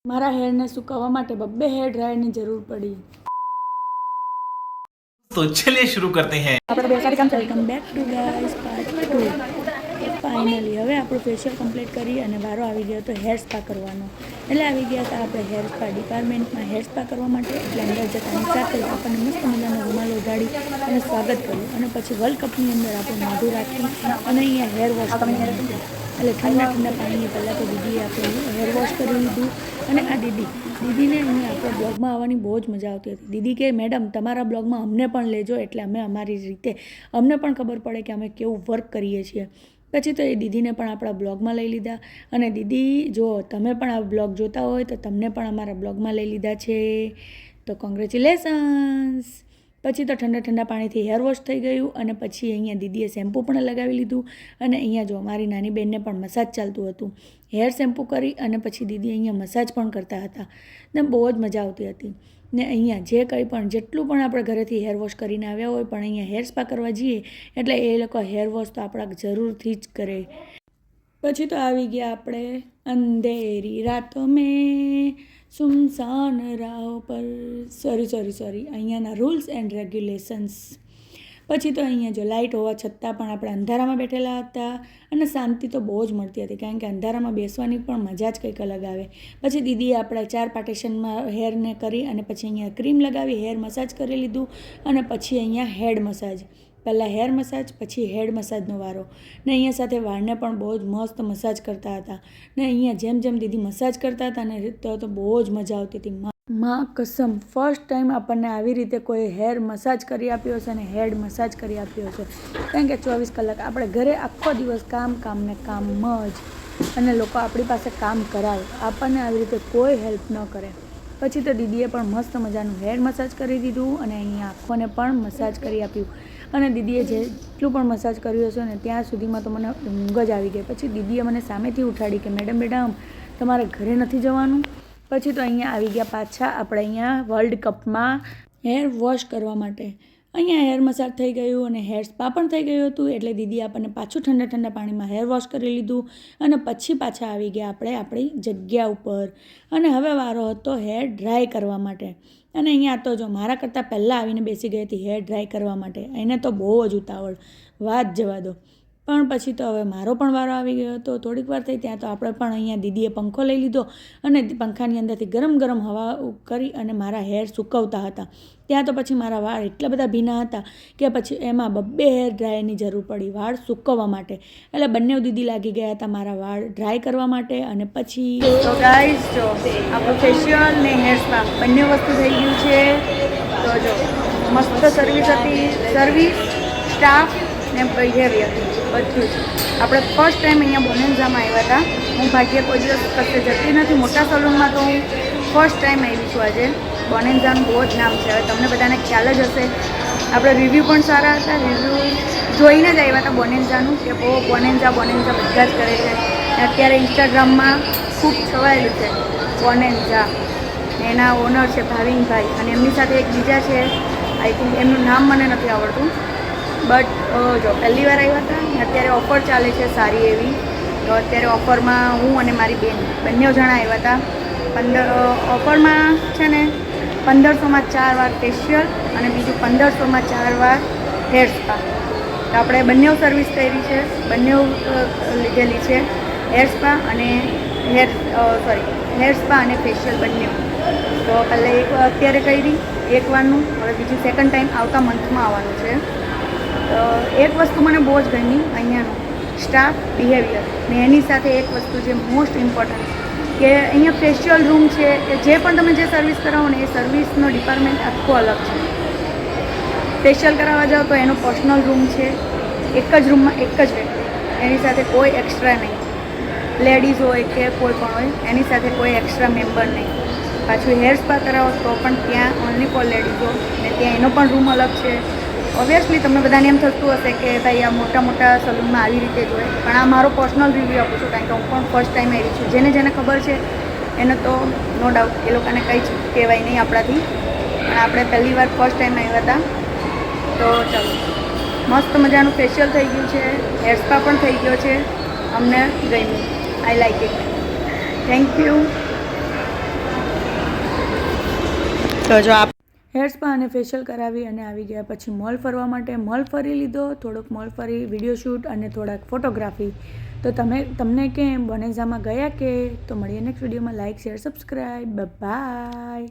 મારા હેરને સુકાવવા માટે બબ્બે હેર ડ્રાયરની જરૂર પડી. तो चलिए शुरू करते हैं. આપણે બે સારી કામ welcome back to guys part 2. Finally હવે આપણું ફેશિયલ કમ્પ્લીટ કરી અને વારો આવી ગયો તો હેર સ્પા કરવાનો. એટલે આવી ગયા હતા આપણે હેર સ્પા ડિપાર્ટમેન્ટમાં હેર સ્પા કરવા માટે. એટલે અંદર જતાની સાથે આપણને મસ્ત મજાનો રૂમાલ ઓઢાડી અને સ્વાગત કર્યું અને પછી વર્લ્ડ કપની અંદર આપણે મોઢું રાખી અને અહીંયા હેર વોશ કરવાનું. એટલે ઠંડા પાણીની પહેલાં તો દીદીએ આપણે હેર વોશ કરી લીધું. અને આ દીદીને અહીંયા આપણા બ્લોગમાં આવવાની બહુ જ મજા આવતી હતી. દીદી કે મેડમ તમારા બ્લોગમાં અમને પણ લેજો, એટલે અમે અમારી રીતે અમને પણ ખબર પડે કે અમે કેવું વર્ક કરીએ છીએ. પછી તો એ દીદીને પણ આપણા બ્લોગમાં લઈ લીધા. અને દીદી જો તમે પણ આ બ્લોગ જોતા હોય તો તમને પણ અમારા બ્લોગમાં લઈ લીધા છે, તો કોંગ્રેચ્યુલેશન્સ. પછી તો ઠંડા પાણીથી હેર વોશ થઈ ગયું અને પછી અહીંયા દીદીએ શેમ્પૂ પણ લગાવી લીધું. અને અહીંયા જો મારી નાની બહેનને પણ મસાજ ચાલતું હતું. હેર શેમ્પૂ કરી અને પછી દીદી અહીંયા મસાજ પણ કરતા હતા ને બહુ જ મજા આવતી હતી. ને અહીંયા જે કંઈ પણ જેટલું પણ આપણે ઘરેથી હેર વોશ કરીને આવ્યા હોય પણ અહીંયા હેર સ્પા કરવા જઈએ એટલે એ લોકો હેર વોશ તો આપણા જરૂરથી જ કરે. પછી તો આવી ગયા આપણે અંધેરી રાતો મેં સુમસાન રાહ પર સોરી અહીંયાના રૂલ્સ એન્ડ રેગ્યુલેશન્સ. પછી તો અહીંયા જો લાઇટ હોવા છતાં પણ આપણે અંધારામાં બેઠેલા હતા અને શાંતિ તો બહુ જ મળતી હતી, કારણ કે અંધારામાં બેસવાની પણ મજા જ કંઈક અલગ આવે. પછી દીદીએ આપણા 4 પાર્ટીશનમાં હેરને કરી અને પછી અહીંયા ક્રીમ લગાવી હેર મસાજ કરી લીધું અને પછી અહીંયા હેડ મસાજ. પહેલાં હેર મસાજ પછી હેડ મસાજનો વારો. ને અહીંયા સાથે વાળને પણ બહુ જ મસ્ત મસાજ કરતા હતા. ને અહીંયા જેમ દીદી મસાજ કરતા હતા ને તો બહુ જ મજા આવતી હતી. માં કસમ ફર્સ્ટ ટાઈમ આપણને આવી રીતે કોઈ હેર મસાજ કરી આપ્યો છે અને હેડ મસાજ કરી આપ્યો છે. કારણ કે 24 કલાક આપણે ઘરે આખો દિવસ કામ ને કામ જ, અને લોકો આપણી પાસે કામ કરાવે, આપણને આવી રીતે કોઈ હેલ્પ ન કરે. પછી તો દીદીએ પણ મસ્ત મજાનું હેર મસાજ કરી દીધું અને અહીંયા આંખોને પણ મસાજ કરી આપ્યું. અને દીદીએ જેટલું પણ મસાજ કર્યું હશે ને ત્યાં સુધીમાં તો મને ઊંઘ જ આવી ગઈ. પછી દીદીએ મને સામેથી ઉઠાડી કે મેડમ તમારે ઘરે નથી જવાનું. પછી તો અહીંયા આવી ગયા પાછા આપણે અહીંયા વર્લ્ડ કપમાં હેર વોશ કરવા માટે. અહીંયા હેર મસાજ થઈ ગયું અને હેર સ્પા પણ થઈ ગયું હતું. એટલે દીદી આપણને પાછું ઠંડા પાણીમાં હેર વોશ કરી લીધું અને પછી પાછા આવી ગયા આપણે આપણી જગ્યા ઉપર. અને હવે વારો હતો હેર ડ્રાય કરવા માટે. અને અહીંયા તો જો મારા કરતાં પહેલાં આવીને બેસી ગઈ હતી હેર ડ્રાય કરવા માટે. એને તો બહુ જ ઉતાવળ, વાત જવા દો. પણ પછી તો હવે મારો પણ વારો આવી ગયો હતો. થોડીક વાર થઈ ત્યાં તો આપણે પણ અહીંયા દીદીએ પંખો લઈ લીધો અને પંખાની અંદરથી ગરમ હવા કરી અને મારા હેર સૂકવતા હતા. ત્યાં તો પછી મારા વાળ એટલા બધા ભીના હતા કે પછી એમાં બબ્બે હેર ડ્રાયરની જરૂર પડી વાળ સૂકવવા માટે. એટલે બંને દીદી લાગી ગયા હતા મારા વાળ ડ્રાય કરવા માટે. અને પછી તો ગાઈસ જો આપણું ફેશિયલ ને હેર સ્પા બંને વસ્તુ થઈ ગયું છે. તો જો મસ્ત સર્વિસ હતી, સર્વિસ સ્ટાફ ને બિહેવિયર બધું જ. આપણે ફર્સ્ટ ટાઈમ અહીંયા બોનેન્ઝામાં આવ્યા હતા. હું ભાગ્ય કોઈ દિવસ કશે જતી નથી મોટા સલૂનમાં, તો હું ફર્સ્ટ ટાઈમ આવી છું આજે. બોનેન્ઝાનું બહુ જ નામ છે, હવે તમને બધાને ખ્યાલ જ હશે. આપણે રિવ્યૂ પણ સારા હતા, રિવ્યૂ જોઈને જ આવ્યા હતા બોનેન્ઝાનું કે બહુ બોનેન્ઝા બધા જ કરે છે. અત્યારે ઇન્સ્ટાગ્રામમાં ખૂબ છવાયેલું છે બોનેન્ઝા. એના ઓનર છે ભાવિનભાઈ અને એમની સાથે એક બીજા છે, આઈ થિંક એમનું નામ મને નથી આવડતું. બટ જો પહેલી વાર આવ્યા હતા ને અત્યારે ઓફર ચાલે છે સારી એવી. તો અત્યારે ઓફરમાં હું અને મારી બેન બંને જણા આવ્યા હતા. ઓફરમાં છે ને 1500માં 4 વાર ફેશિયલ અને બીજું 1500માં 4 વાર હેર સ્પા. તો આપણે બંને સર્વિસ કરી છે, બંને લીધેલી છે, હેર સ્પા અને હેર સ્પા અને ફેશિયલ બંને. તો પહેલાં અત્યારે કરી એક વારનું, હવે બીજું સેકન્ડ ટાઈમ આવતા મંથમાં આવવાનું છે. તો એક વસ્તુ મને બહુ જ ગમી અહીંયાનું સ્ટાફ બિહેવિયર ને એની સાથે એક વસ્તુ જે મોસ્ટ ઇમ્પોર્ટન્ટ કે અહીંયા ફેશિયલ રૂમ છે કે જે પણ તમે જે સર્વિસ કરાવો ને એ સર્વિસનો ડિપાર્ટમેન્ટ આખો અલગ છે. ફેશિયલ કરાવવા જાઓ તો એનો પર્સનલ રૂમ છે, એક જ રૂમમાં એક જ વ્યક્તિ, એની સાથે કોઈ એક્સ્ટ્રા નહીં. લેડીઝ હોય કે કોઈ પણ હોય એની સાથે કોઈ એક્સ્ટ્રા મેમ્બર નહીં. પાછું હેર સ્પા કરાવો તો પણ ત્યાં ઓનલી ફોર લેડીઝો ને ત્યાં એનો પણ રૂમ અલગ છે. ઓબ્વિયસલી તમને બધાને એમ થતું હશે કે ભાઈ આ મોટા સલૂનમાં આવી રીતે જ હોય, પણ આ મારો પર્સનલ રિવ્યૂ આપું છું, કારણ કે હું પણ ફર્સ્ટ ટાઈમ આવી છું. જેને ખબર છે એને તો નો ડાઉટ એ લોકોને કંઈ જ કહેવાય નહીં આપણાથી, પણ આપણે પહેલી વાર ફર્સ્ટ ટાઈમ આવ્યા હતા. તો ચાલો મસ્ત મજાનું ફેશિયલ થઈ ગયું છે, હેર સ્પા પણ થઈ ગયો છે. અમને ગમ્યું, I like it. Thank you. તો જો હેર સ્પા અને ફેશિયલ કરાવી અને આવી ગયા પછી મોલ ફરવા માટે. મોલ ફરી લીધો, થોડોક મોલ ફરી, વિડીયો શૂટ અને થોડાક ફોટોગ્રાફી. તો તમને કેમ વનેઝામાં ગયા કે? તો મળીએ નેક્સ્ટ વિડીયોમાં. Like, share, subscribe. બાય.